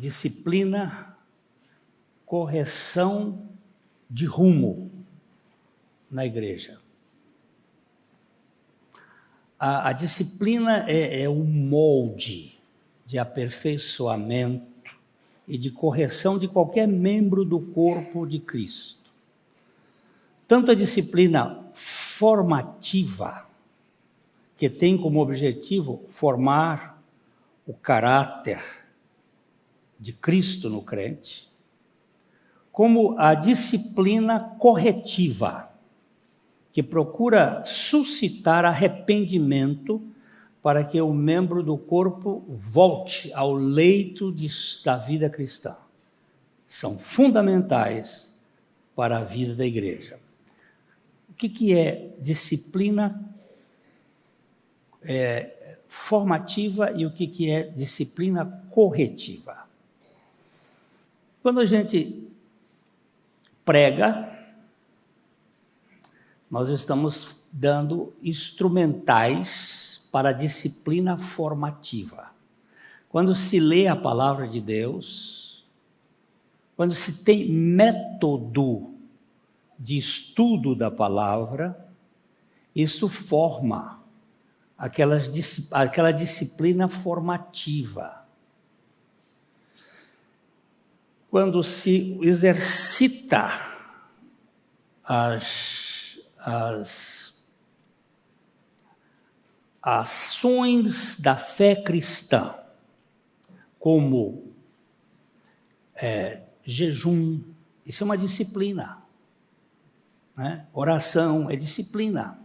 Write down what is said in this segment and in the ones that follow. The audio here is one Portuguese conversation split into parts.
disciplina, correção de rumo na igreja. A disciplina é um molde de aperfeiçoamento e de correção de qualquer membro do corpo de Cristo. Tanto a disciplina formativa, que tem como objetivo formar o caráter de Cristo no crente, como a disciplina corretiva, que procura suscitar arrependimento para que o membro do corpo volte ao leito da vida cristã. São fundamentais para a vida da igreja. O que é disciplina formativa e o que é disciplina corretiva? Quando a gente prega, nós estamos dando instrumentais para a disciplina formativa. Quando se lê a palavra de Deus, quando se tem método de estudo da palavra, isso forma aquela disciplina formativa. Quando se exercita as ações da fé cristã, como jejum, isso é uma disciplina, né? Oração é disciplina,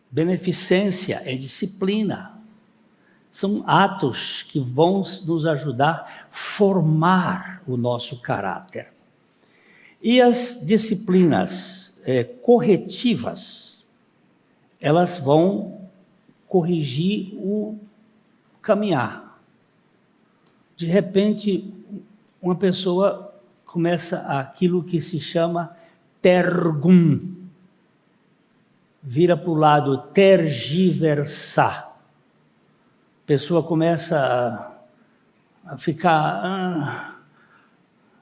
beneficência é disciplina. São atos que vão nos ajudar a formar o nosso caráter. E as disciplinas corretivas, elas vão corrigir o caminhar. De repente, uma pessoa começa aquilo que se chama tergum, vira para o lado tergiversar. A pessoa começa a ficar...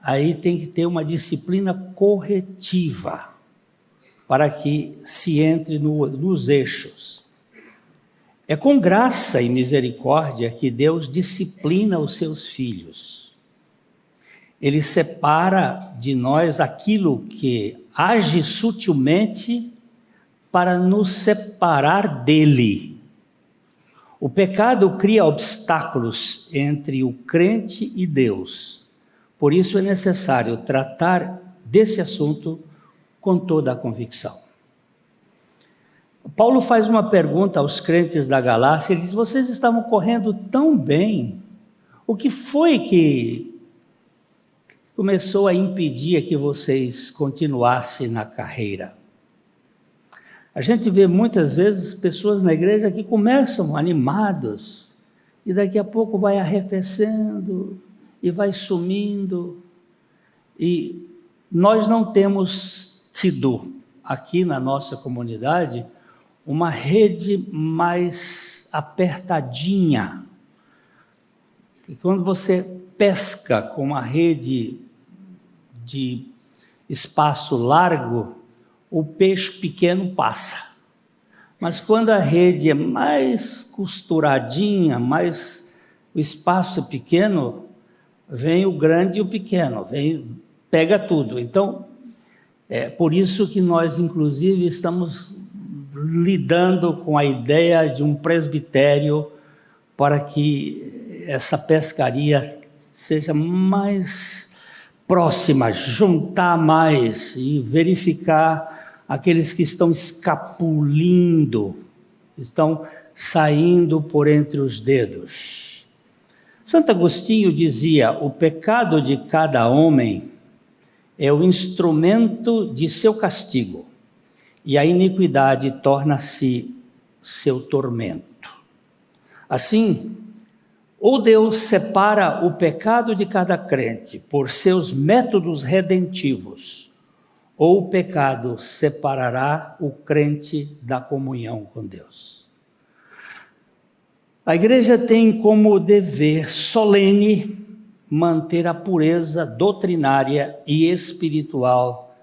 aí tem que ter uma disciplina corretiva para que se entre nos eixos. É com graça e misericórdia que Deus disciplina os seus filhos. Ele separa de nós aquilo que age sutilmente para nos separar dele. O pecado cria obstáculos entre o crente e Deus. Por isso é necessário tratar desse assunto com toda a convicção. Paulo faz uma pergunta aos crentes da Galácia, ele diz: vocês estavam correndo tão bem, o que foi que começou a impedir que vocês continuassem na carreira? A gente vê muitas vezes pessoas na igreja que começam animados e daqui a pouco vai arrefecendo e vai sumindo. E nós não temos tido aqui na nossa comunidade uma rede mais apertadinha. E quando você pesca com uma rede de espaço largo, o peixe pequeno passa. Mas quando a rede é mais costuradinha, mais o espaço é pequeno, vem o grande e o pequeno, pega tudo. Então, é por isso que nós, inclusive, estamos lidando com a ideia de um presbitério para que essa pescaria seja mais próxima, juntar mais e verificar aqueles que estão escapulindo, estão saindo por entre os dedos. Santo Agostinho dizia: o pecado de cada homem é o instrumento de seu castigo, e a iniquidade torna-se seu tormento. Assim, ou Deus separa o pecado de cada crente por seus métodos redentivos, ou o pecado separará o crente da comunhão com Deus. A igreja tem como dever solene manter a pureza doutrinária e espiritual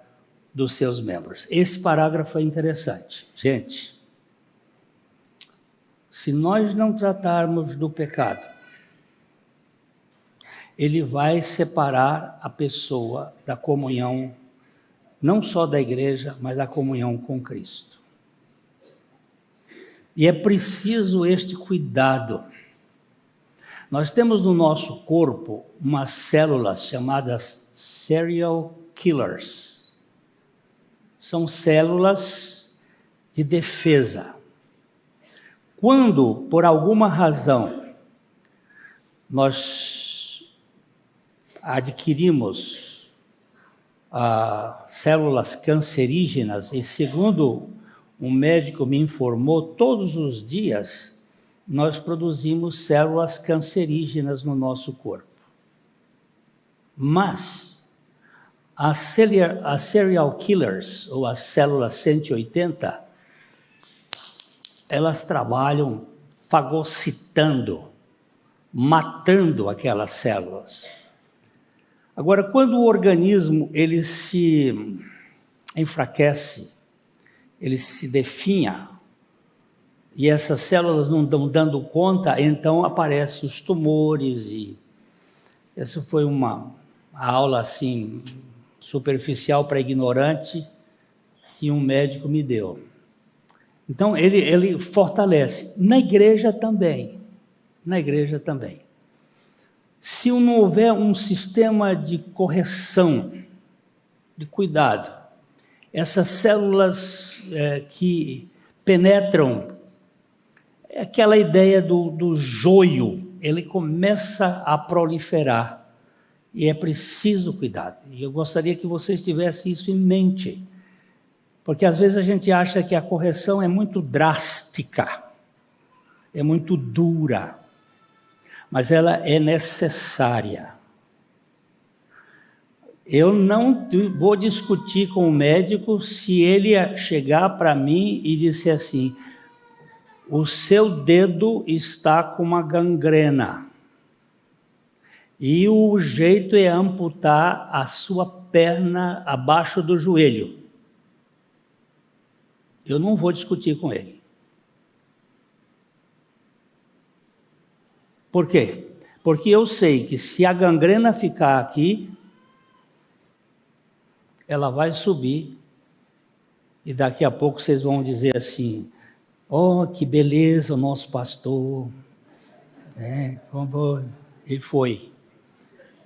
dos seus membros. Esse parágrafo é interessante. Gente, se nós não tratarmos do pecado, ele vai separar a pessoa da comunhão, não só da igreja, mas da comunhão com Cristo. E é preciso este cuidado. Nós temos no nosso corpo umas células chamadas serial killers. São células de defesa. Quando, por alguma razão, nós adquirimos células cancerígenas, e segundo um médico me informou, todos os dias nós produzimos células cancerígenas no nosso corpo. Mas as serial killers, ou as células 180, elas trabalham fagocitando, matando aquelas células. Agora, quando o organismo ele se enfraquece, ele se definha, e essas células não estão dando conta, então aparecem os tumores. E essa foi uma aula assim superficial para ignorante que um médico me deu. Então ele fortalece. Na igreja também. Na igreja também. Se não houver um sistema de correção, de cuidado, essas células que penetram, é aquela ideia do joio, ele começa a proliferar. E é preciso cuidado. E eu gostaria que vocês tivessem isso em mente. Porque às vezes a gente acha que a correção é muito drástica, é muito dura, mas ela é necessária. Eu não vou discutir com o médico se ele chegar para mim e disser assim: o seu dedo está com uma gangrena e o jeito é amputar a sua perna abaixo do joelho. Eu não vou discutir com ele. Por quê? Porque eu sei que se a gangrena ficar aqui, ela vai subir, e daqui a pouco vocês vão dizer assim: oh, que beleza o nosso pastor. Como ele foi.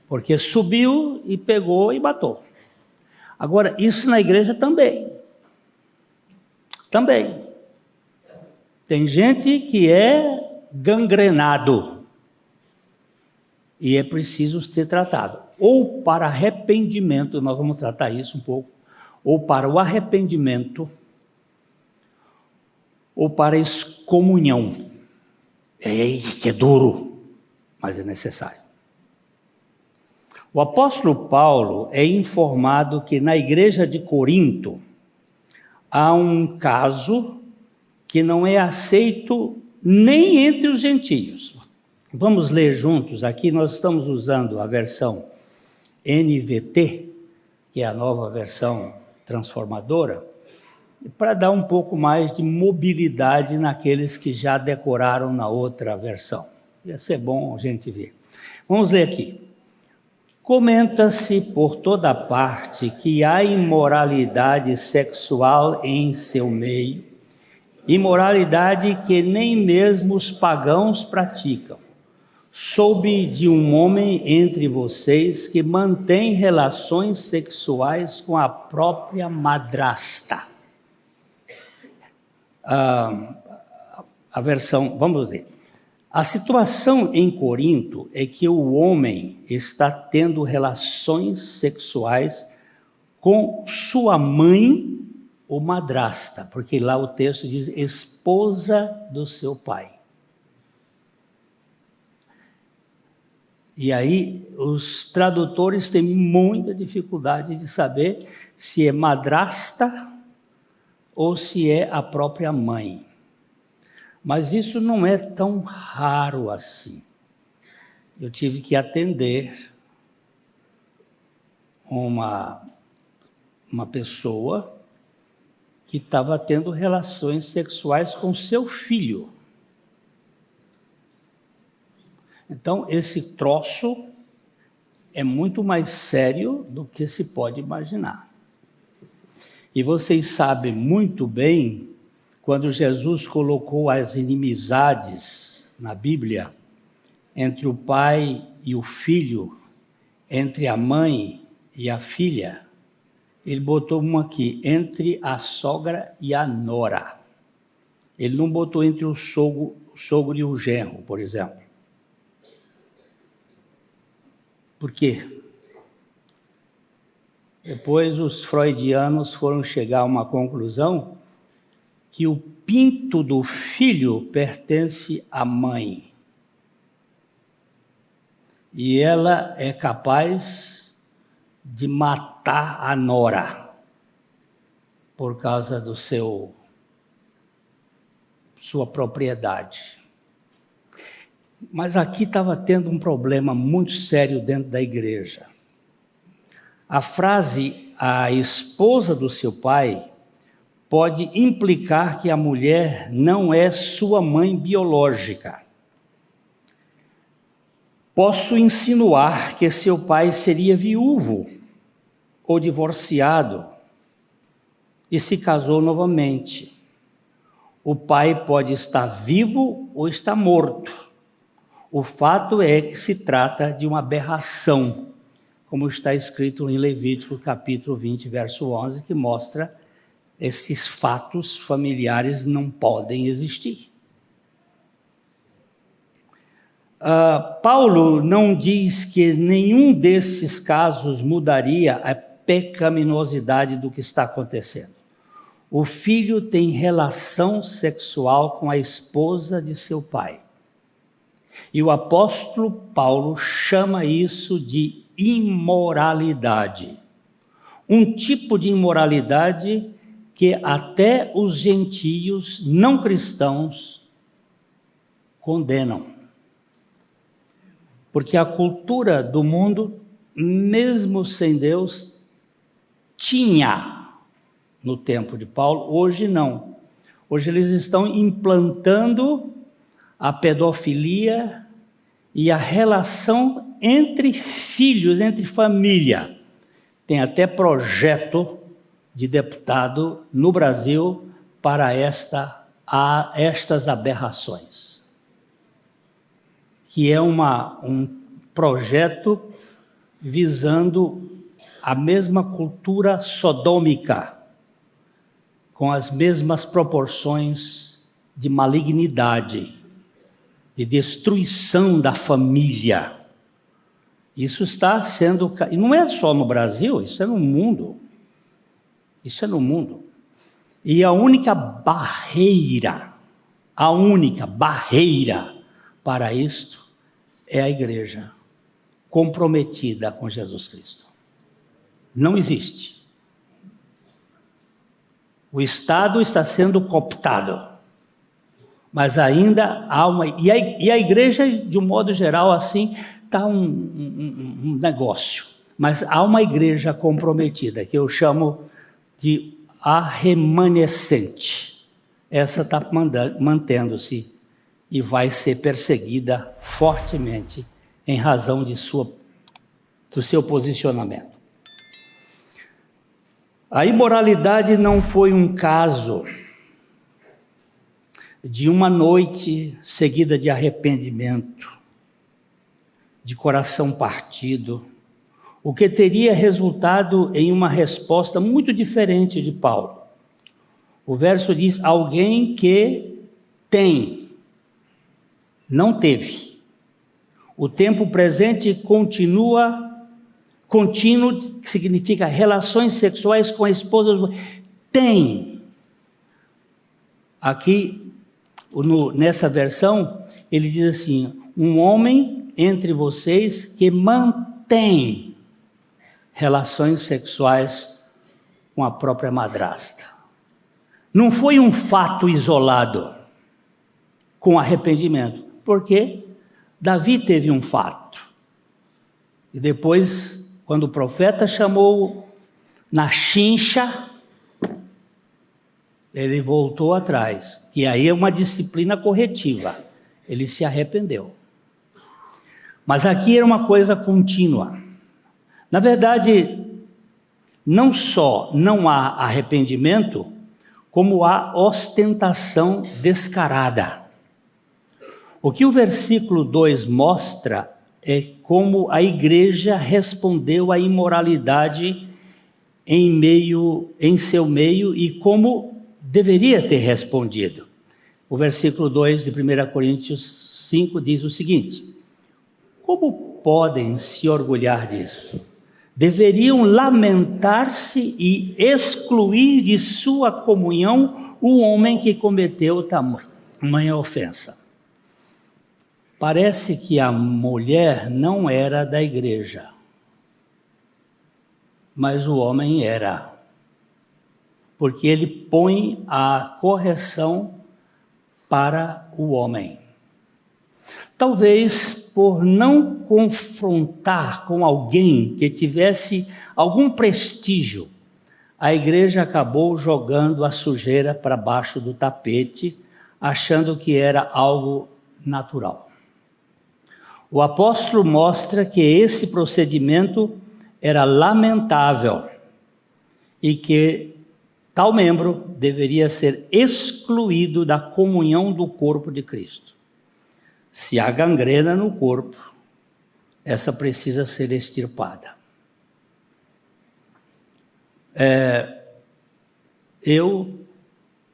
Porque subiu e pegou e matou. Agora, isso na igreja também. Também. Tem gente que é gangrenado. E é preciso ser tratado. Ou para arrependimento, nós vamos tratar isso um pouco, ou para o arrependimento, ou para excomunhão. Que é duro, mas é necessário. O apóstolo Paulo é informado que na igreja de Corinto há um caso que não é aceito nem entre os gentios. Vamos ler juntos aqui, nós estamos usando a versão NVT, que é a nova versão transformadora, para dar um pouco mais de mobilidade naqueles que já decoraram na outra versão. Ia ser bom a gente ver. Vamos ler aqui. Comenta-se por toda parte que há imoralidade sexual em seu meio, imoralidade que nem mesmo os pagãos praticam. Soube de um homem entre vocês que mantém relações sexuais com a própria madrasta. A versão, vamos ver. A situação em Corinto é que o homem está tendo relações sexuais com sua mãe ou madrasta, porque lá o texto diz esposa do seu pai. E aí os tradutores têm muita dificuldade de saber se é madrasta ou se é a própria mãe. Mas isso não é tão raro assim. Eu tive que atender uma pessoa que estava tendo relações sexuais com seu filho. Então, esse troço é muito mais sério do que se pode imaginar. E vocês sabem muito bem, quando Jesus colocou as inimizades na Bíblia, entre o pai e o filho, entre a mãe e a filha, ele botou uma aqui, entre a sogra e a nora. Ele não botou entre o sogro e o genro, por exemplo. Por quê? Depois os freudianos foram chegar a uma conclusão que o pinto do filho pertence à mãe. E ela é capaz de matar a nora por causa do sua propriedade. Mas aqui estava tendo um problema muito sério dentro da igreja. A frase, a esposa do seu pai, pode implicar que a mulher não é sua mãe biológica. Posso insinuar que seu pai seria viúvo ou divorciado e se casou novamente. O pai pode estar vivo ou estar morto. O fato é que se trata de uma aberração, como está escrito em Levítico capítulo 20, verso 11, que mostra esses fatos familiares não podem existir. Paulo não diz que nenhum desses casos mudaria a pecaminosidade do que está acontecendo. O filho tem relação sexual com a esposa de seu pai. E o apóstolo Paulo chama isso de imoralidade. Um tipo de imoralidade que até os gentios não cristãos condenam. Porque a cultura do mundo, mesmo sem Deus, tinha no tempo de Paulo, hoje não. Hoje eles estão implantando a pedofilia e a relação entre filhos, entre família. Tem até projeto de deputado no Brasil para estas aberrações. Que é um projeto visando a mesma cultura sodômica, com as mesmas proporções de malignidade, de destruição da família. Isso está sendo... E não é só no Brasil, isso é no mundo. Isso é no mundo. E a única barreira para isto é a igreja comprometida com Jesus Cristo. Não existe. O Estado está sendo cooptado. Mas ainda há uma... E a igreja, de um modo geral, assim, está um negócio. Mas há uma igreja comprometida, que eu chamo de a remanescente. Essa está mantendo-se e vai ser perseguida fortemente em razão do seu posicionamento. A imoralidade não foi um caso de uma noite seguida de arrependimento, de coração partido, o que teria resultado em uma resposta muito diferente de Paulo. O verso diz, alguém que tem, não teve. O tempo presente contínuo, que significa relações sexuais com a esposa, tem. Aqui, nessa versão, ele diz assim, um homem entre vocês que mantém relações sexuais com a própria madrasta. Não foi um fato isolado. com arrependimento. Porque Davi teve um fato. E depois, quando o profeta chamou na chincha, ele voltou atrás. E aí é uma disciplina corretiva. Ele se arrependeu. Mas aqui era uma coisa contínua. Na verdade, não só não há arrependimento, como há ostentação descarada. O que o versículo 2 mostra é como a igreja respondeu à imoralidade em seu meio e como deveria ter respondido. O versículo 2 de 1 Coríntios 5 diz o seguinte: como podem se orgulhar disso? Deveriam lamentar-se e excluir de sua comunhão o homem que cometeu tamanha ofensa. Parece que a mulher não era da igreja, mas o homem era, porque ele põe a correção para o homem. Talvez por não confrontar com alguém que tivesse algum prestígio, a igreja acabou jogando a sujeira para baixo do tapete, achando que era algo natural. O apóstolo mostra que esse procedimento era lamentável e que tal membro deveria ser excluído da comunhão do corpo de Cristo. Se há gangrena no corpo, essa precisa ser extirpada. Eu,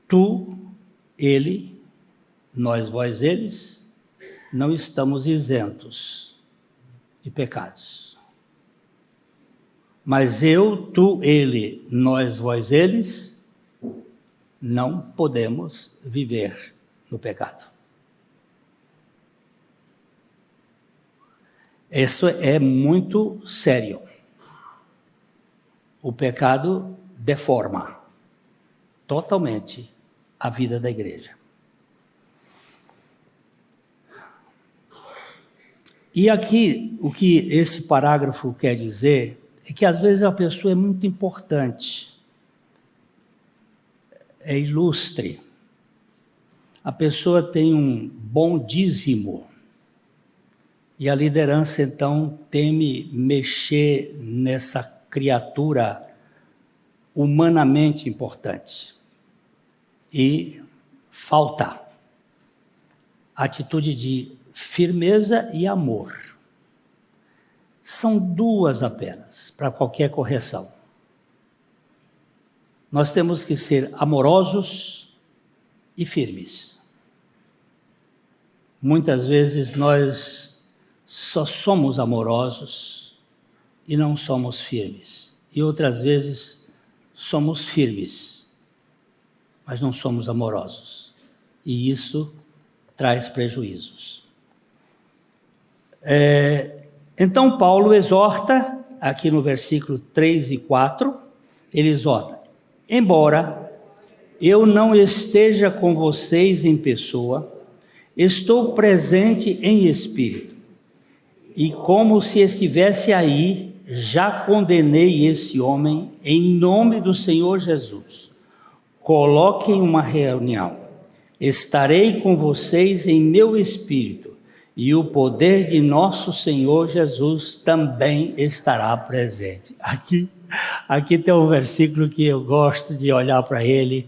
tu, ele, nós, vós, eles, não estamos isentos de pecados. Mas eu, tu, ele, nós, vós, eles, não podemos viver no pecado. Isso é muito sério. O pecado deforma totalmente a vida da igreja. E aqui, o que esse parágrafo quer dizer é que às vezes a pessoa é muito importante, é ilustre. A pessoa tem um bom dízimo, e a liderança, então, teme mexer nessa criatura humanamente importante. E falta atitude de firmeza e amor. São duas apenas para qualquer correção. Nós temos que ser amorosos e firmes. Muitas vezes nós só somos amorosos e não somos firmes. E outras vezes somos firmes, mas não somos amorosos. E isso traz prejuízos. Então Paulo exorta, aqui no versículo 3 e 4, ele exorta: embora eu não esteja com vocês em pessoa, estou presente em espírito. E como se estivesse aí, já condenei esse homem em nome do Senhor Jesus. Coloquem uma reunião. Estarei com vocês em meu espírito, e o poder de nosso Senhor Jesus também estará presente. Aqui tem um versículo que eu gosto de olhar para ele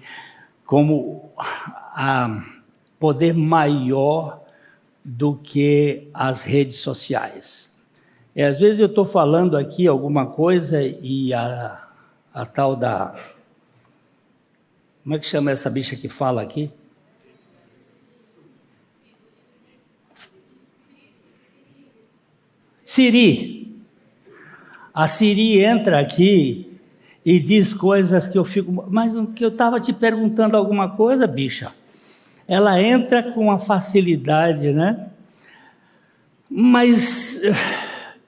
como poder maior do que as redes sociais. Às vezes eu estou falando aqui alguma coisa e a tal da... Como é que chama essa bicha que fala aqui? Siri. A Siri entra aqui e diz coisas que eu fico... Mas que eu estava te perguntando alguma coisa, bicha. Ela entra com uma facilidade, né? Mas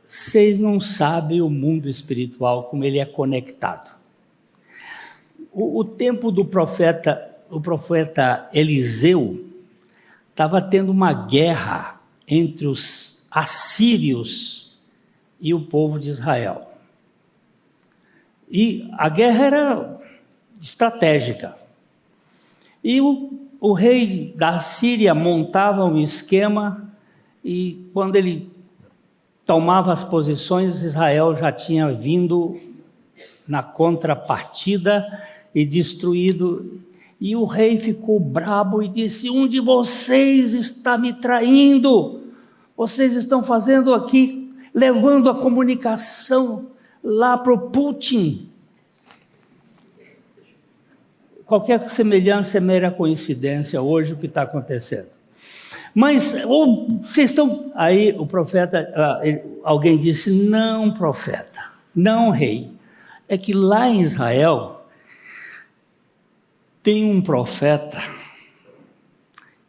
vocês não sabem o mundo espiritual, como ele é conectado. O tempo do profeta Eliseu, estava tendo uma guerra entre os assírios e o povo de Israel. E a guerra era estratégica. E o rei da Síria montava um esquema, e quando ele tomava as posições, Israel já tinha vindo na contrapartida e destruído. E o rei ficou brabo e disse: um de vocês está me traindo, vocês estão fazendo aqui, levando a comunicação lá para o Putin. Qualquer semelhança é mera coincidência hoje o que está acontecendo. Mas vocês estão... Aí o profeta, alguém disse: não, profeta, não, rei. É que lá em Israel tem um profeta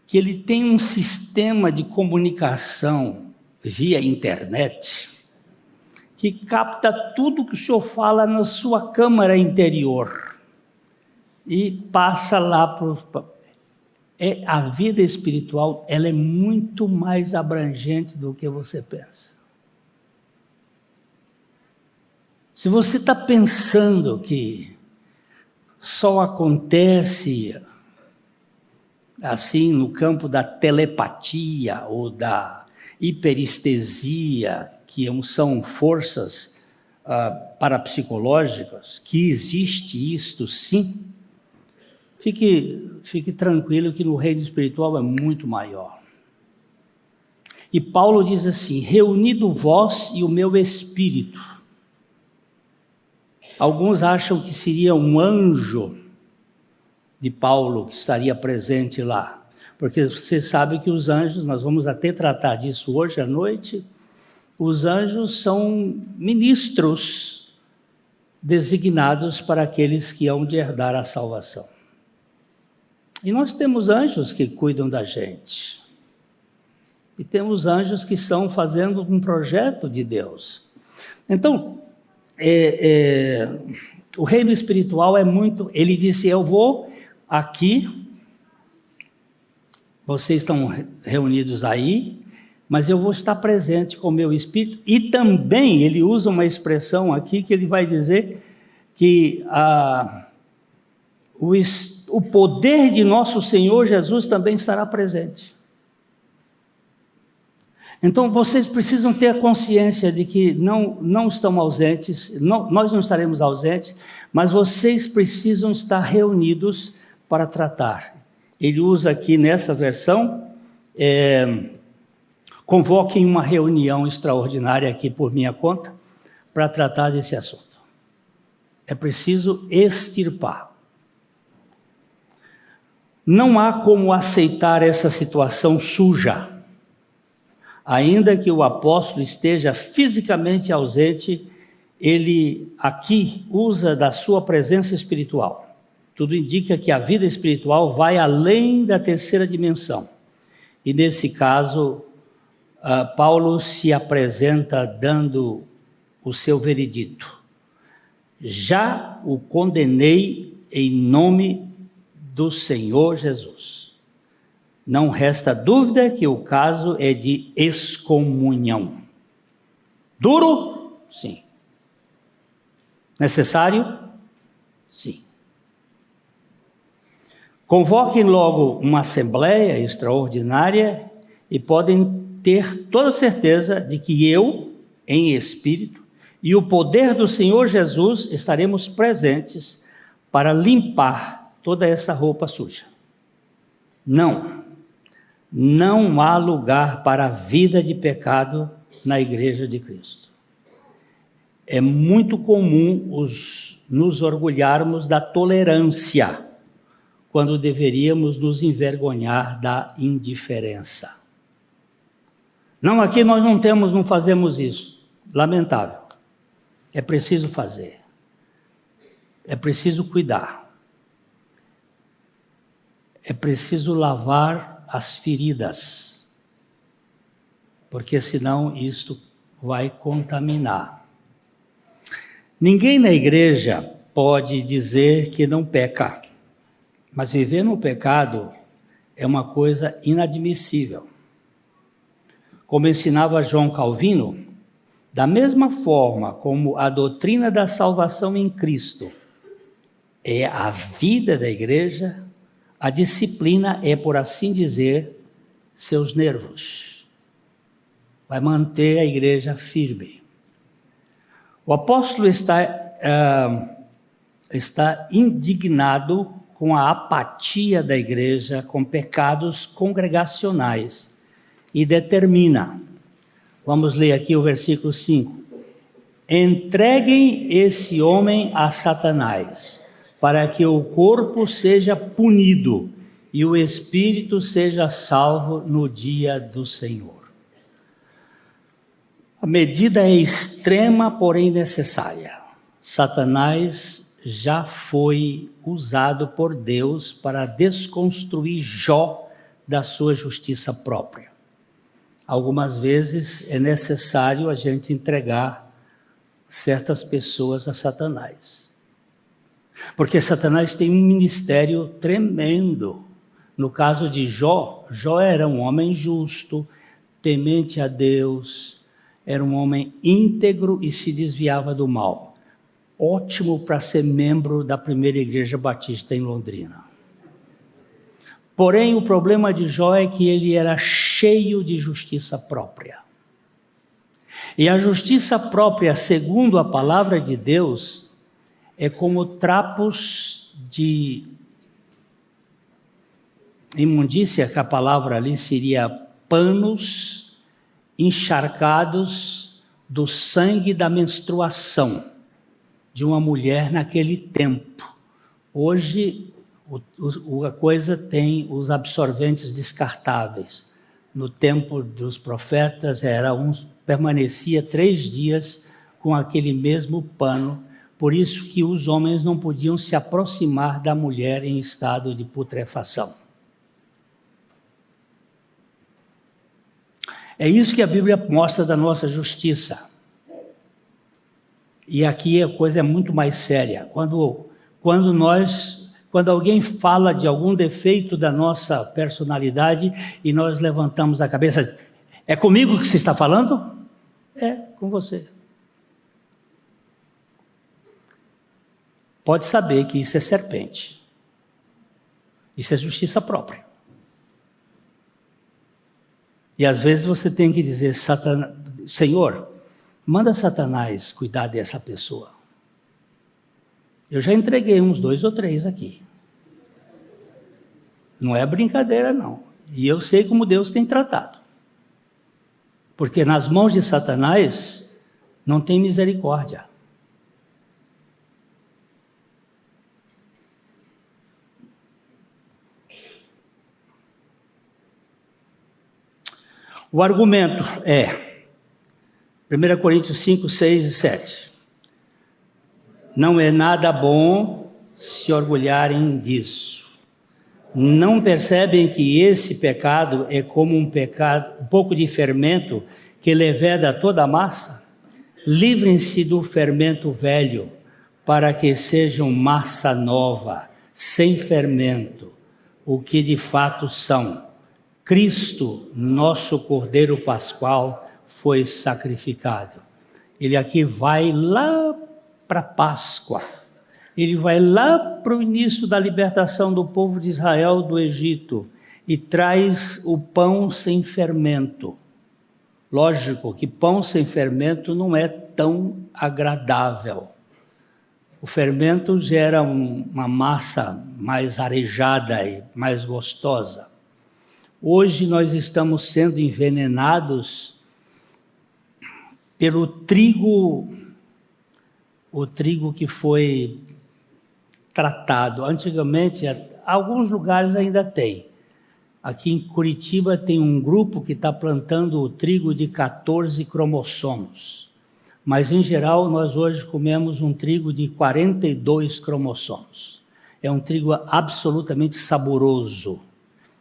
que ele tem um sistema de comunicação via internet que capta tudo que o senhor fala na sua câmara interior e passa lá para... A vida espiritual, ela é muito mais abrangente do que você pensa. Se você está pensando que só acontece assim no campo da telepatia ou da hiperestesia, que são forças parapsicológicas, que existe isto sim, fique tranquilo que no reino espiritual é muito maior. E Paulo diz assim: reunido vós e o meu espírito. Alguns acham que seria um anjo de Paulo que estaria presente lá, porque você sabe que os anjos, nós vamos até tratar disso hoje à noite, os anjos são ministros designados para aqueles que hão de herdar a salvação. E nós temos anjos que cuidam da gente. E temos anjos que estão fazendo um projeto de Deus. Então, o reino espiritual é muito... Ele disse: eu vou aqui, vocês estão reunidos aí, mas eu vou estar presente com o meu espírito. E também ele usa uma expressão aqui que ele vai dizer que o poder de nosso Senhor Jesus também estará presente. Então vocês precisam ter a consciência de que não estão ausentes, nós não estaremos ausentes, mas vocês precisam estar reunidos para tratar. Ele usa aqui nessa versão, convoquem uma reunião extraordinária aqui por minha conta, para tratar desse assunto. É preciso extirpar. Não há como aceitar essa situação suja. Ainda que o apóstolo esteja fisicamente ausente, ele aqui usa da sua presença espiritual. Tudo indica que a vida espiritual vai além da terceira dimensão. E nesse caso, Paulo se apresenta dando o seu veredito. Já o condenei em nome do Senhor Jesus. Não resta dúvida que o caso é de excomunhão. Duro? Sim. Necessário? Sim. Convoquem logo uma assembleia extraordinária e podem ter toda certeza de que eu, em espírito, e o poder do Senhor Jesus estaremos presentes para limpar toda essa roupa suja. Não há lugar para a vida de pecado na Igreja de Cristo. É muito comum nos orgulharmos da tolerância, quando deveríamos nos envergonhar da indiferença. Não, aqui nós não fazemos isso. Lamentável. É preciso fazer. É preciso cuidar. É preciso lavar as feridas, porque senão isto vai contaminar. Ninguém na igreja pode dizer que não peca, mas viver no pecado é uma coisa inadmissível. Como ensinava João Calvino, da mesma forma como a doutrina da salvação em Cristo é a vida da igreja, a disciplina é, por assim dizer, seus nervos. Vai manter a igreja firme. O apóstolo está indignado com a apatia da igreja, com pecados congregacionais, e determina, vamos ler aqui o versículo 5, entreguem esse homem a Satanás, para que o corpo seja punido e o espírito seja salvo no dia do Senhor. A medida é extrema, porém necessária. Satanás já foi usado por Deus para desconstruir Jó da sua justiça própria. Algumas vezes é necessário a gente entregar certas pessoas a Satanás. Porque Satanás tem um ministério tremendo. No caso de Jó, Jó era um homem justo, temente a Deus, era um homem íntegro e se desviava do mal. Ótimo para ser membro da primeira igreja batista em Londrina. Porém, o problema de Jó é que ele era cheio de justiça própria. E a justiça própria, segundo a palavra de Deus, é como trapos de imundícia, que a palavra ali seria panos encharcados do sangue da menstruação de uma mulher naquele tempo. Hoje a coisa tem os absorventes descartáveis. No tempo dos profetas permanecia 3 dias com aquele mesmo pano. Por isso que os homens não podiam se aproximar da mulher em estado de putrefação. É isso que a Bíblia mostra da nossa justiça. E aqui a coisa é muito mais séria. Quando alguém fala de algum defeito da nossa personalidade e nós levantamos a cabeça, é comigo que você está falando? É, com você. Pode saber que isso é serpente. Isso é justiça própria. E às vezes você tem que dizer, Senhor, manda Satanás cuidar dessa pessoa. Eu já entreguei uns 2 ou 3 aqui. Não é brincadeira, não. E eu sei como Deus tem tratado. Porque nas mãos de Satanás não tem misericórdia. O argumento é 1 Coríntios 5, 6 e 7. Não é nada bom se orgulharem disso. Não percebem que esse pecado é como um pouco de fermento que leveda toda a massa? Livrem-se do fermento velho, para que sejam massa nova, sem fermento, o que de fato são. Cristo, nosso Cordeiro Pascual, foi sacrificado. Ele aqui vai lá para a Páscoa. Ele vai lá para o início da libertação do povo de Israel do Egito e traz o pão sem fermento. Lógico que pão sem fermento não é tão agradável. O fermento gera uma massa mais arejada e mais gostosa. Hoje nós estamos sendo envenenados pelo trigo, o trigo que foi tratado. Antigamente, alguns lugares ainda tem. Aqui em Curitiba tem um grupo que está plantando o trigo de 14 cromossomos. Mas, em geral, nós hoje comemos um trigo de 42 cromossomos. É um trigo absolutamente saboroso,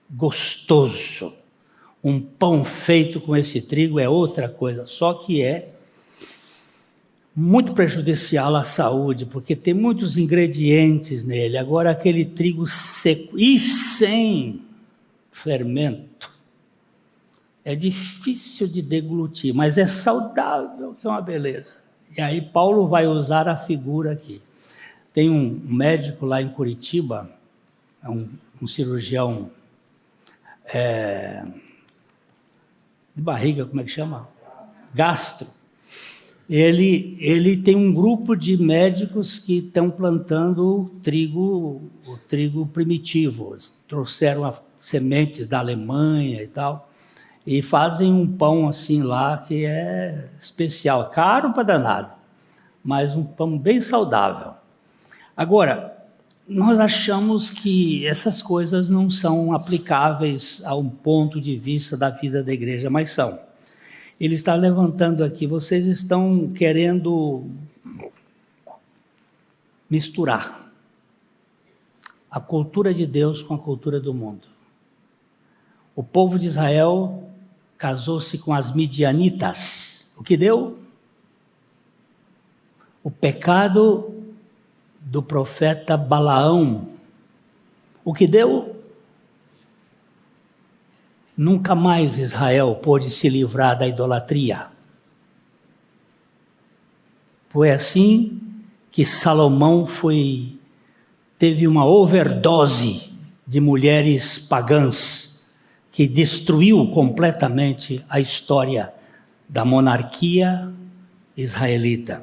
gostoso. Um pão feito com esse trigo é outra coisa, só que é muito prejudicial à saúde, porque tem muitos ingredientes nele. Agora, aquele trigo seco e sem fermento. É difícil de deglutir, mas é saudável, que é uma beleza. E aí Paulo vai usar a figura aqui. Tem um médico lá em Curitiba, um cirurgião de barriga, como é que chama? Gastro. Ele tem um grupo de médicos que estão plantando o trigo primitivo. Eles trouxeram sementes da Alemanha e tal, e fazem um pão assim lá que é especial, caro para danado, mas um pão bem saudável. Agora, nós achamos que essas coisas não são aplicáveis a um ponto de vista da vida da igreja, mas são. Ele está levantando aqui, vocês estão querendo misturar a cultura de Deus com a cultura do mundo. O povo de Israel casou-se com as midianitas. O que deu? O pecado do profeta Balaão. O que deu? Nunca mais Israel pôde se livrar da idolatria. Foi assim que Salomão teve uma overdose de mulheres pagãs, que destruiu completamente a história da monarquia israelita.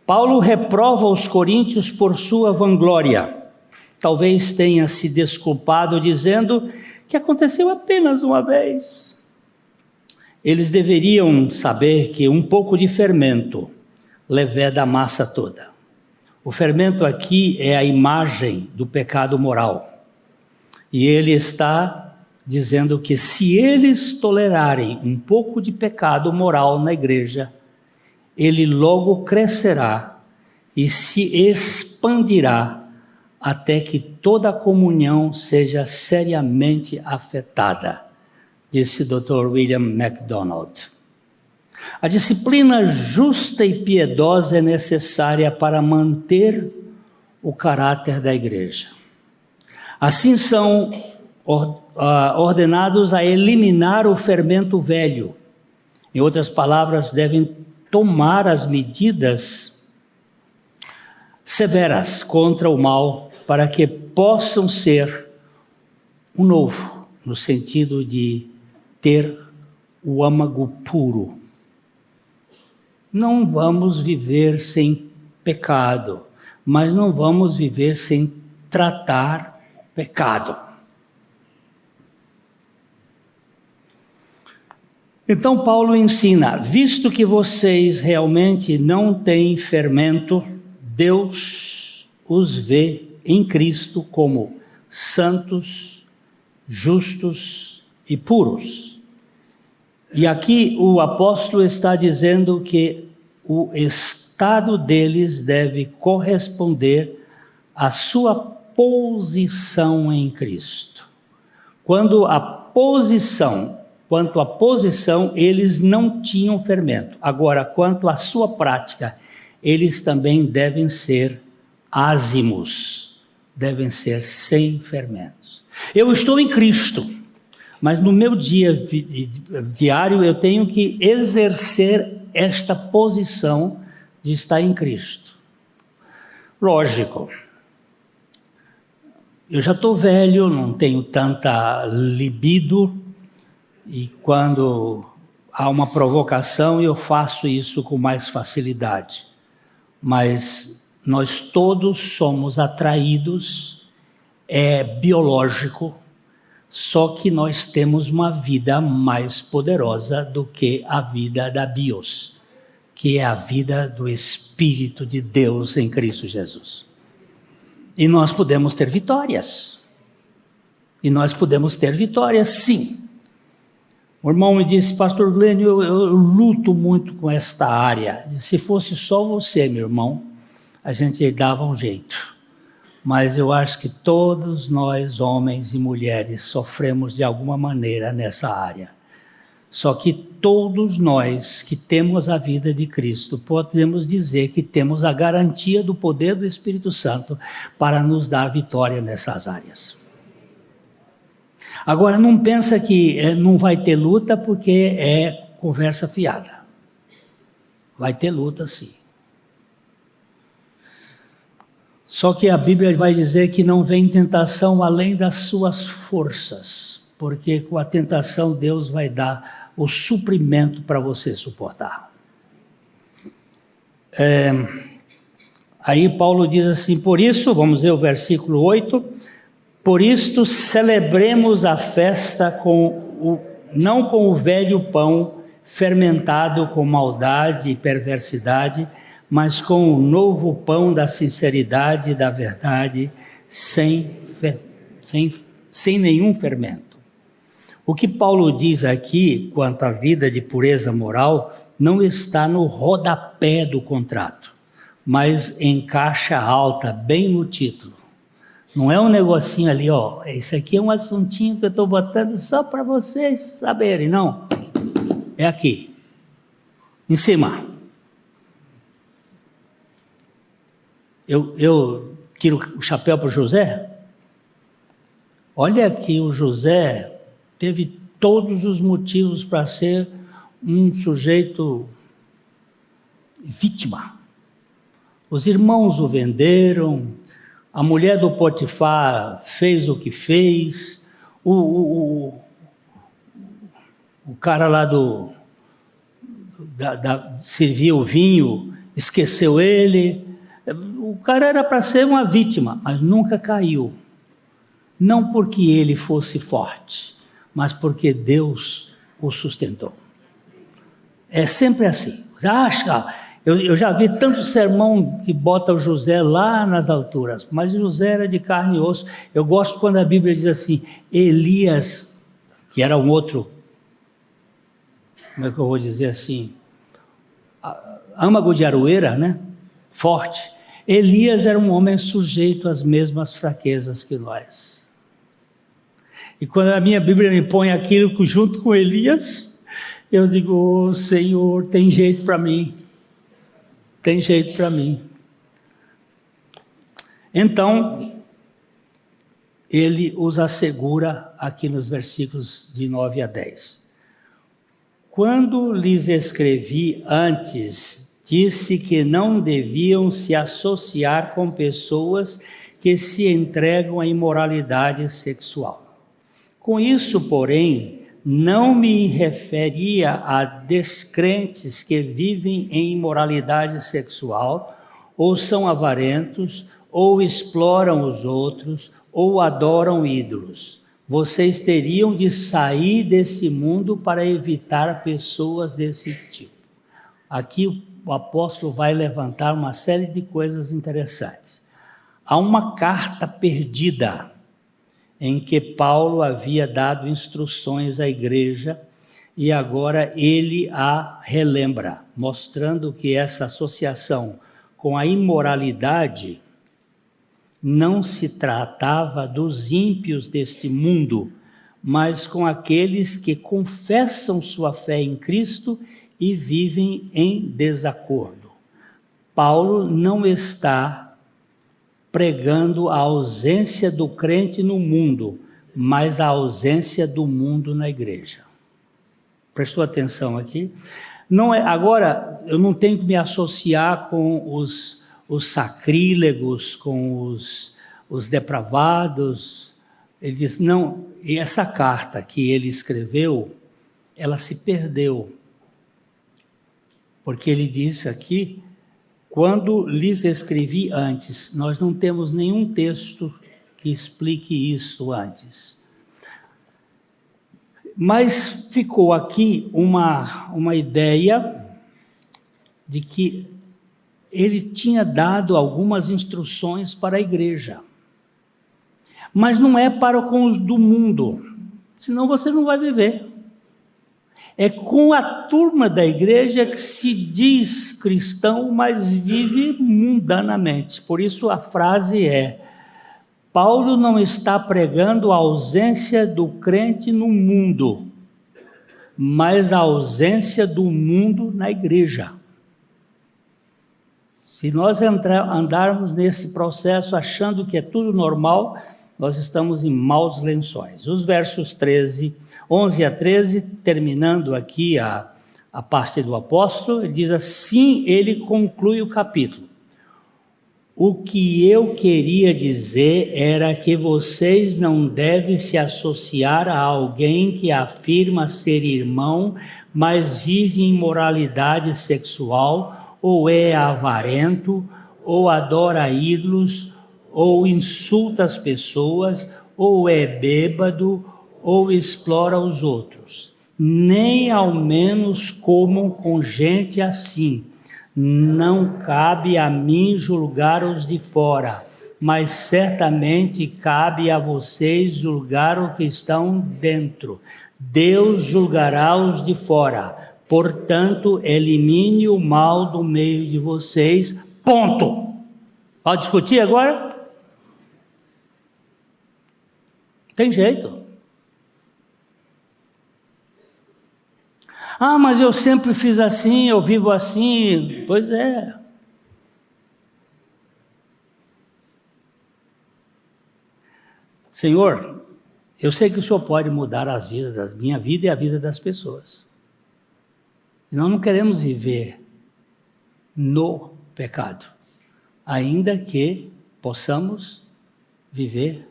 Paulo reprova os coríntios por sua vanglória. Talvez tenha se desculpado dizendo que aconteceu apenas uma vez. Eles deveriam saber que um pouco de fermento leveda a massa toda. O fermento aqui é a imagem do pecado moral. E ele está dizendo que se eles tolerarem um pouco de pecado moral na igreja, ele logo crescerá e se expandirá até que toda a comunhão seja seriamente afetada, disse Dr. William MacDonald. A disciplina justa e piedosa é necessária para manter o caráter da igreja. Assim são ordenados a eliminar o fermento velho. Em outras palavras, devem tomar as medidas severas contra o mal para que possam ser o novo, no sentido de ter o âmago puro. Não vamos viver sem pecado, mas não vamos viver sem tratar o pecado. Então Paulo ensina, visto que vocês realmente não têm fermento, Deus os vê em Cristo como santos, justos e puros. E aqui o apóstolo está dizendo que o estado deles deve corresponder à sua posição em Cristo. Quanto à posição, eles não tinham fermento. Agora, quanto à sua prática, eles também devem ser ázimos, devem ser sem fermentos. Eu estou em Cristo, mas no meu dia diário eu tenho que exercer esta posição de estar em Cristo. Lógico, eu já estou velho, não tenho tanta libido, e quando há uma provocação eu faço isso com mais facilidade. Mas nós todos somos atraídos, é biológico, só que nós temos uma vida mais poderosa do que a vida da bios, que é a vida do Espírito de Deus em Cristo Jesus. E nós podemos ter vitórias. Sim. O irmão me disse, pastor Glênio, eu luto muito com esta área. Se fosse só você, meu irmão, a gente dava um jeito. Mas eu acho que todos nós, homens e mulheres, sofremos de alguma maneira nessa área. Só que todos nós que temos a vida de Cristo, podemos dizer que temos a garantia do poder do Espírito Santo para nos dar vitória nessas áreas. Agora, não pensa que não vai ter luta porque é conversa fiada. Vai ter luta, sim. Só que a Bíblia vai dizer que não vem tentação além das suas forças, porque com a tentação Deus vai dar o suprimento para você suportar. Aí Paulo diz assim, por isso, vamos ver o versículo 8, por isto celebremos a festa não com o velho pão fermentado com maldade e perversidade, mas com o novo pão da sinceridade e da verdade, sem nenhum fermento. O que Paulo diz aqui, quanto à vida de pureza moral, não está no rodapé do contrato, mas em caixa alta, bem no título. Não é um negocinho ali, ó, esse aqui é um assuntinho que eu estou botando só para vocês saberem, não. É aqui, em cima. Eu tiro o chapéu para o José. Olha que o José teve todos os motivos para ser um sujeito vítima. Os irmãos o venderam, a mulher do Potifar fez o que fez, o cara lá servia o vinho, esqueceu ele. O cara era para ser uma vítima, mas nunca caiu. Não porque ele fosse forte, mas porque Deus o sustentou. É sempre assim. Eu já vi tanto sermão que bota o José lá nas alturas, mas José era de carne e osso. Eu gosto quando a Bíblia diz assim, Elias, que era um outro, como é que eu vou dizer assim, âmago de aroeira, né? Forte. Elias era um homem sujeito às mesmas fraquezas que nós. E quando a minha Bíblia me põe aquilo junto com Elias, eu digo, Senhor, tem jeito para mim. Tem jeito para mim. Então, ele os assegura aqui nos versículos de 9 a 10. Quando lhes escrevi antes, disse que não deviam se associar com pessoas que se entregam à imoralidade sexual. Com isso, porém, não me referia a descrentes que vivem em imoralidade sexual, ou são avarentos, ou exploram os outros, ou adoram ídolos. Vocês teriam de sair desse mundo para evitar pessoas desse tipo. Aqui o apóstolo vai levantar uma série de coisas interessantes. Há uma carta perdida, em que Paulo havia dado instruções à igreja e agora ele a relembra, mostrando que essa associação com a imoralidade não se tratava dos ímpios deste mundo, mas com aqueles que confessam sua fé em Cristo e vivem em desacordo. Paulo não está pregando a ausência do crente no mundo, mas a ausência do mundo na igreja. Prestou atenção aqui? Não é, agora, eu não tenho que me associar com os sacrílegos, com os depravados. Ele diz, não, e essa carta que ele escreveu, ela se perdeu. Porque ele disse aqui, quando lhes escrevi antes, nós não temos nenhum texto que explique isto antes. Mas ficou aqui uma ideia de que ele tinha dado algumas instruções para a igreja. Mas não é para com os do mundo, senão você não vai viver. É com a turma da igreja que se diz cristão, mas vive mundanamente. Por isso a frase é, Paulo não está pregando a ausência do crente no mundo, mas a ausência do mundo na igreja. Se nós andarmos nesse processo achando que é tudo normal, nós estamos em maus lençóis. Os versos 11 a 13, terminando aqui a parte do apóstolo, ele diz assim, ele conclui o capítulo. O que eu queria dizer era que vocês não devem se associar a alguém que afirma ser irmão, mas vive em imoralidade sexual, ou é avarento, ou adora ídolos, ou insulta as pessoas, ou é bêbado, ou explora os outros. Nem ao menos comam com gente assim. Não cabe a mim julgar os de fora, mas certamente cabe a vocês julgar o que estão dentro. Deus julgará os de fora. Portanto, elimine o mal do meio de vocês. Ponto. Pode discutir agora? Tem jeito. Ah, mas eu sempre fiz assim, eu vivo assim. Pois é. Senhor, eu sei que o Senhor pode mudar as vidas, a minha vida e a vida das pessoas. Nós não queremos viver no pecado, ainda que possamos viver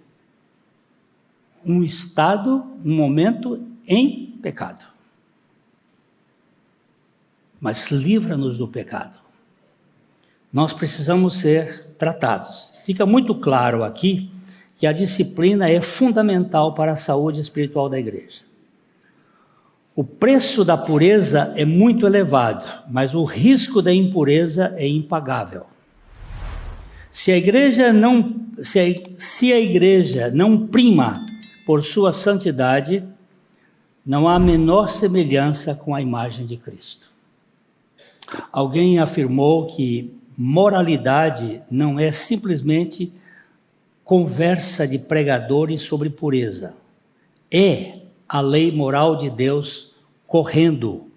um estado, um momento em pecado. Mas livra-nos do pecado. Nós precisamos ser tratados. Fica muito claro aqui que a disciplina é fundamental para a saúde espiritual da igreja. O preço da pureza é muito elevado, mas o risco da impureza é impagável. Se a igreja não prima por sua santidade, não há a menor semelhança com a imagem de Cristo. Alguém afirmou que moralidade não é simplesmente conversa de pregadores sobre pureza. É a lei moral de Deus correndo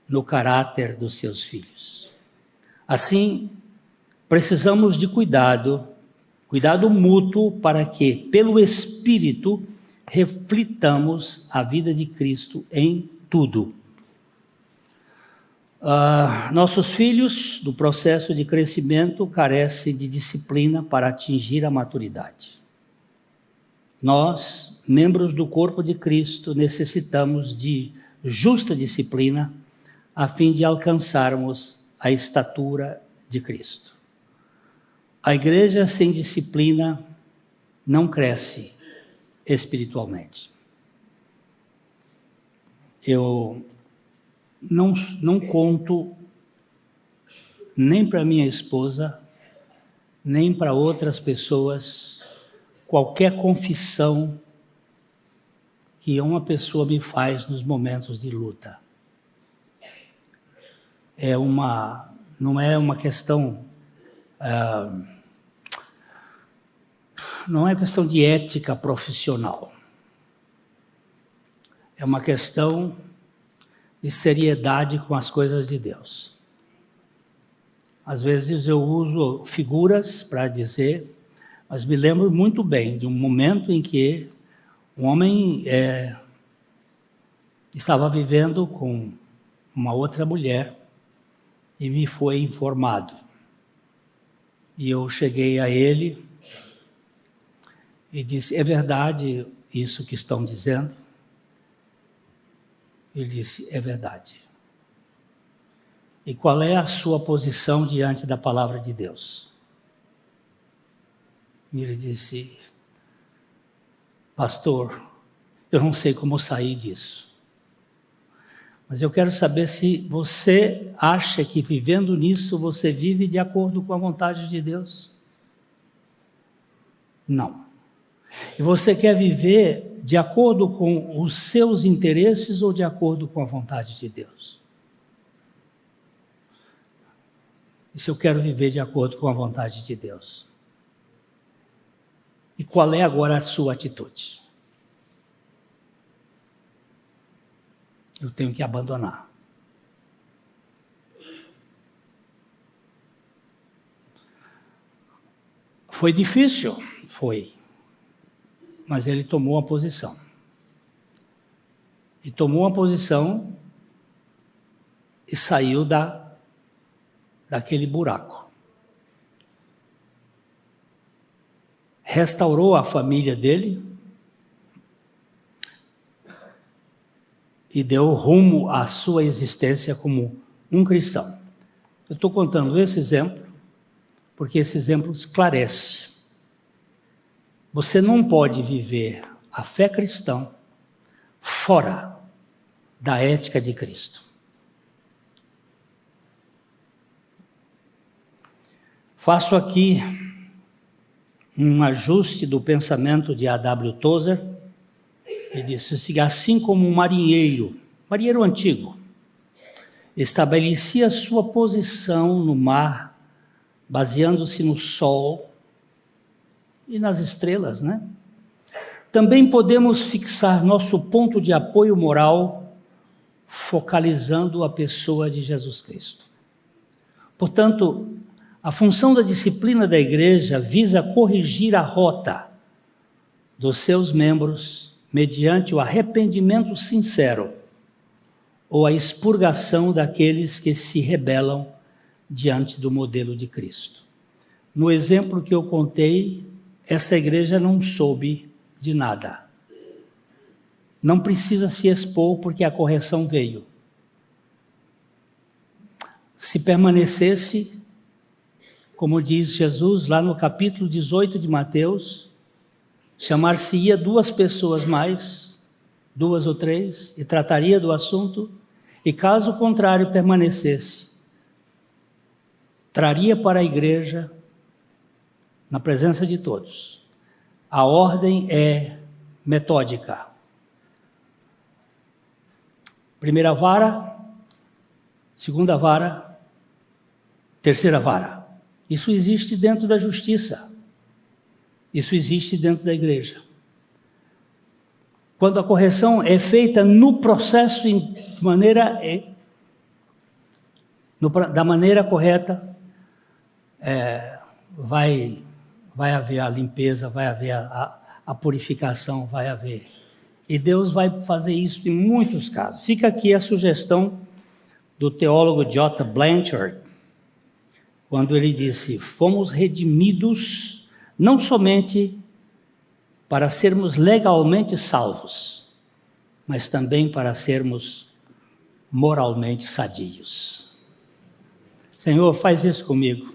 no caráter dos seus filhos. Assim, precisamos de cuidado mútuo para que, pelo Espírito, reflitamos a vida de Cristo em tudo. Nossos filhos, no processo de crescimento, carecem de disciplina para atingir a maturidade. Nós, membros do corpo de Cristo, necessitamos de justa disciplina a fim de alcançarmos a estatura de Cristo. A igreja sem disciplina não cresce espiritualmente. Eu não conto nem para minha esposa, nem para outras pessoas, qualquer confissão que uma pessoa me faz nos momentos de luta. Não é uma questão, não é questão de ética profissional. É uma questão de seriedade com as coisas de Deus. Às vezes eu uso figuras para dizer, mas me lembro muito bem de um momento em que um homem estava vivendo com uma outra mulher e me foi informado. E eu cheguei a ele e disse, é verdade isso que estão dizendo? Ele disse, é verdade. E qual é a sua posição diante da palavra de Deus? E ele disse, pastor, eu não sei como sair disso. Mas eu quero saber se você acha que vivendo nisso você vive de acordo com a vontade de Deus. Não. E você quer viver de acordo com os seus interesses ou de acordo com a vontade de Deus? E se eu quero viver de acordo com a vontade de Deus? E qual é agora a sua atitude? Eu tenho que abandonar. Foi difícil? Foi. Mas ele tomou uma posição. E tomou uma posição e saiu daquele buraco. Restaurou a família dele e deu rumo à sua existência como um cristão. Eu estou contando esse exemplo porque esse exemplo esclarece. Você não pode viver a fé cristã fora da ética de Cristo. Faço aqui um ajuste do pensamento de A.W. Tozer. Ele disse assim como um marinheiro antigo, estabelecia sua posição no mar, baseando-se no sol e nas estrelas, né? Também podemos fixar nosso ponto de apoio moral focalizando a pessoa de Jesus Cristo. Portanto, a função da disciplina da igreja visa corrigir a rota dos seus membros mediante o arrependimento sincero ou a expurgação daqueles que se rebelam diante do modelo de Cristo. No exemplo que eu contei, essa igreja não soube de nada. Não precisa se expor porque a correção veio. Se permanecesse, como diz Jesus lá no capítulo 18 de Mateus, chamar-se-ia 2 pessoas mais, 2 ou 3, e trataria do assunto, e caso contrário permanecesse, traria para a igreja, na presença de todos. A ordem é metódica. Primeira vara, segunda vara, terceira vara. Isso existe dentro da justiça. Isso existe dentro da igreja. Quando a correção é feita no processo da maneira correta, vai haver a limpeza, vai haver a purificação, vai haver. E Deus vai fazer isso em muitos casos. Fica aqui a sugestão do teólogo J. Blanchard, quando ele disse: fomos redimidos não somente para sermos legalmente salvos, mas também para sermos moralmente sadios. Senhor, faz isso comigo.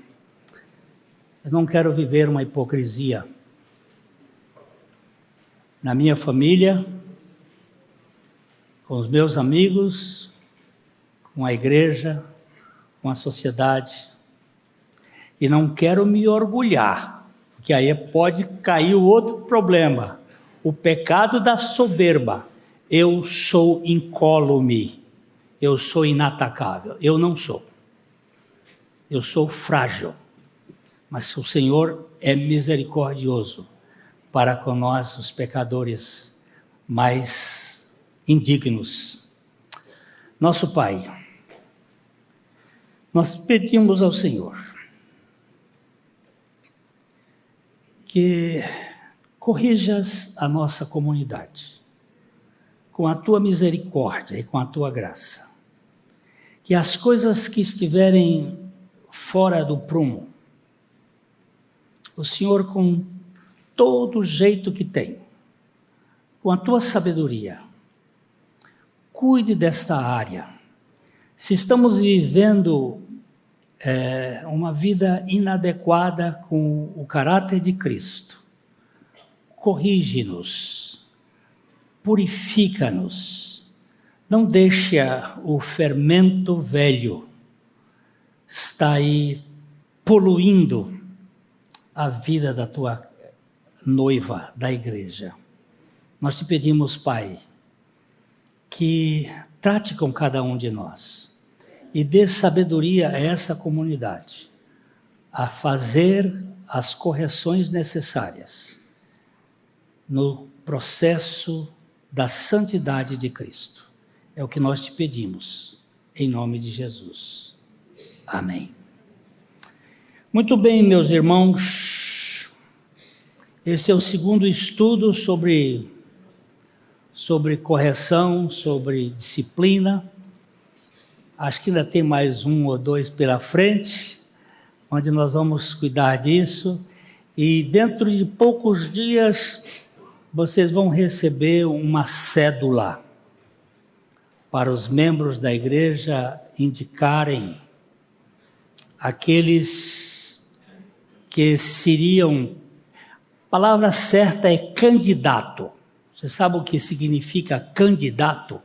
Eu não quero viver uma hipocrisia na minha família, com os meus amigos, com a igreja, com a sociedade. E não quero me orgulhar, porque aí pode cair o outro problema, o pecado da soberba. Eu sou incólume, eu sou inatacável. Eu não sou. Eu sou frágil. Mas o Senhor é misericordioso para com nós, os pecadores mais indignos. Nosso Pai, nós pedimos ao Senhor que corrijas a nossa comunidade com a Tua misericórdia e com a Tua graça. Que as coisas que estiverem fora do prumo, o Senhor, com todo o jeito que tem, com a Tua sabedoria, cuide desta área. Se estamos vivendo uma vida inadequada com o caráter de Cristo, corrige-nos, purifica-nos, não deixe o fermento velho estar aí poluindo a vida da Tua noiva, da igreja. Nós te pedimos, Pai, que trate com cada um de nós e dê sabedoria a essa comunidade a fazer as correções necessárias no processo da santidade de Cristo. É o que nós te pedimos, em nome de Jesus. Amém. Muito bem, meus irmãos. Esse é o segundo estudo sobre correção, sobre disciplina. Acho que ainda tem mais um ou dois pela frente, onde nós vamos cuidar disso. E dentro de poucos dias, vocês vão receber uma cédula para os membros da igreja indicarem aqueles que seriam, a palavra certa é candidato. Você sabe o que significa candidato?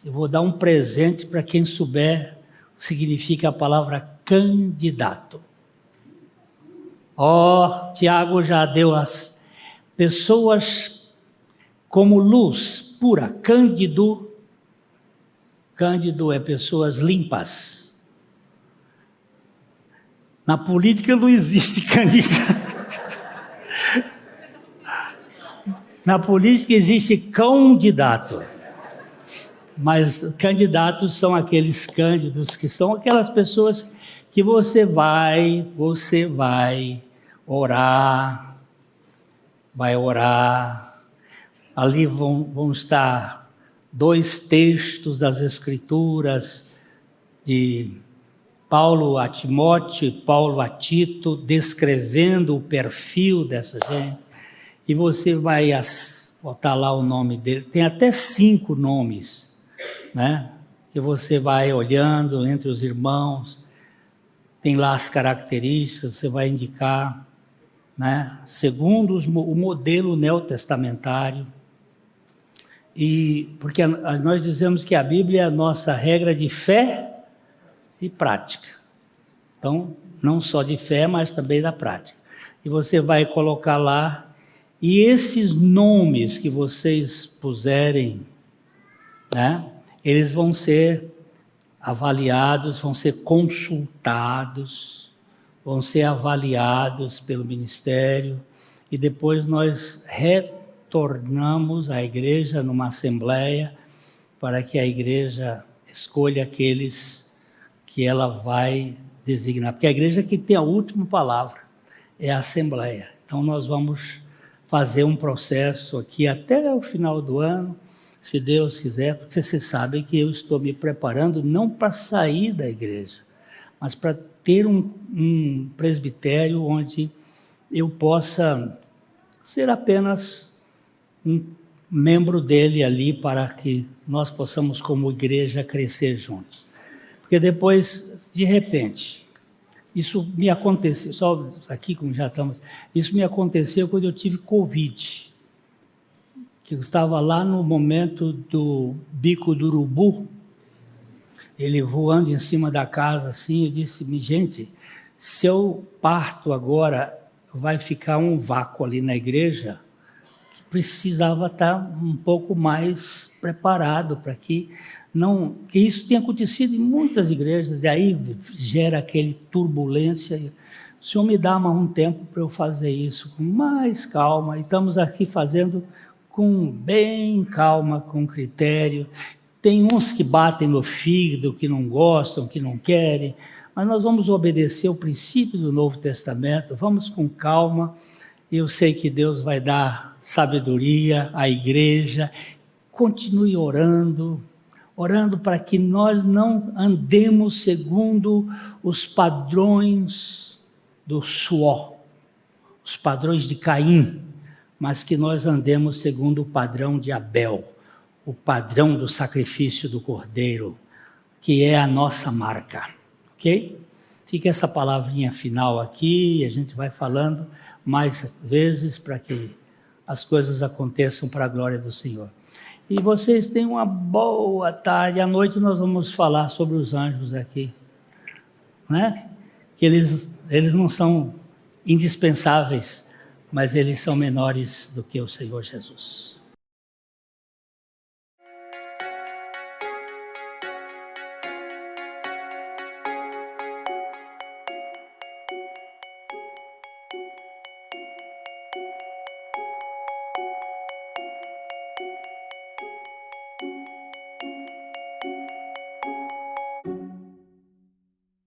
Eu vou dar um presente para quem souber o que significa a palavra candidato. Tiago já deu as pessoas como luz pura, Cândido é pessoas limpas. Na política não existe candidato. Na política existe candidato. Mas candidatos são aqueles cândidos, que são aquelas pessoas que você vai orar, ali vão estar 2 textos das Escrituras de Paulo a Timóteo e Paulo a Tito, descrevendo o perfil dessa gente, e você vai botar lá o nome dele, tem até 5 nomes, né? Que você vai olhando entre os irmãos, tem lá as características, você vai indicar, né? Segundo o modelo neotestamentário. E porque nós dizemos que a Bíblia é a nossa regra de fé e prática. Então, não só de fé, mas também da prática. E você vai colocar lá, e esses nomes que vocês puserem, né? Eles vão ser avaliados, vão ser consultados, vão ser avaliados pelo ministério, e depois nós retornamos à igreja numa assembleia, para que a igreja escolha aqueles que ela vai designar. Porque a igreja que tem a última palavra é a assembleia. Então nós vamos fazer um processo aqui até o final do ano, se Deus quiser, porque vocês sabem que eu estou me preparando não para sair da igreja, mas para ter um presbitério onde eu possa ser apenas um membro dele ali, para que nós possamos como igreja crescer juntos. Porque depois, de repente, isso me aconteceu, só aqui como já estamos, isso me aconteceu quando eu tive Covid, que eu estava lá no momento do bico do urubu, ele voando em cima da casa assim, eu disse, gente, se eu parto agora, vai ficar um vácuo ali na igreja, que precisava estar um pouco mais preparado para que não... Que isso tem acontecido em muitas igrejas, e aí gera aquele turbulência. O Senhor me dá mais um tempo para eu fazer isso com mais calma, e estamos aqui fazendo com bem calma, com critério. Tem uns que batem no fígado, que não gostam, que não querem, mas nós vamos obedecer o princípio do Novo Testamento, vamos com calma. Eu sei que Deus vai dar sabedoria à igreja. Continue orando para que nós não andemos segundo os padrões do suor, os padrões de Caim, mas que nós andemos segundo o padrão de Abel, o padrão do sacrifício do Cordeiro, que é a nossa marca, ok? Fica essa palavrinha final aqui, e a gente vai falando mais vezes para que as coisas aconteçam para a glória do Senhor. E vocês tenham uma boa tarde. À noite nós vamos falar sobre os anjos aqui, né? Que eles não são indispensáveis, mas eles são menores do que o Senhor Jesus.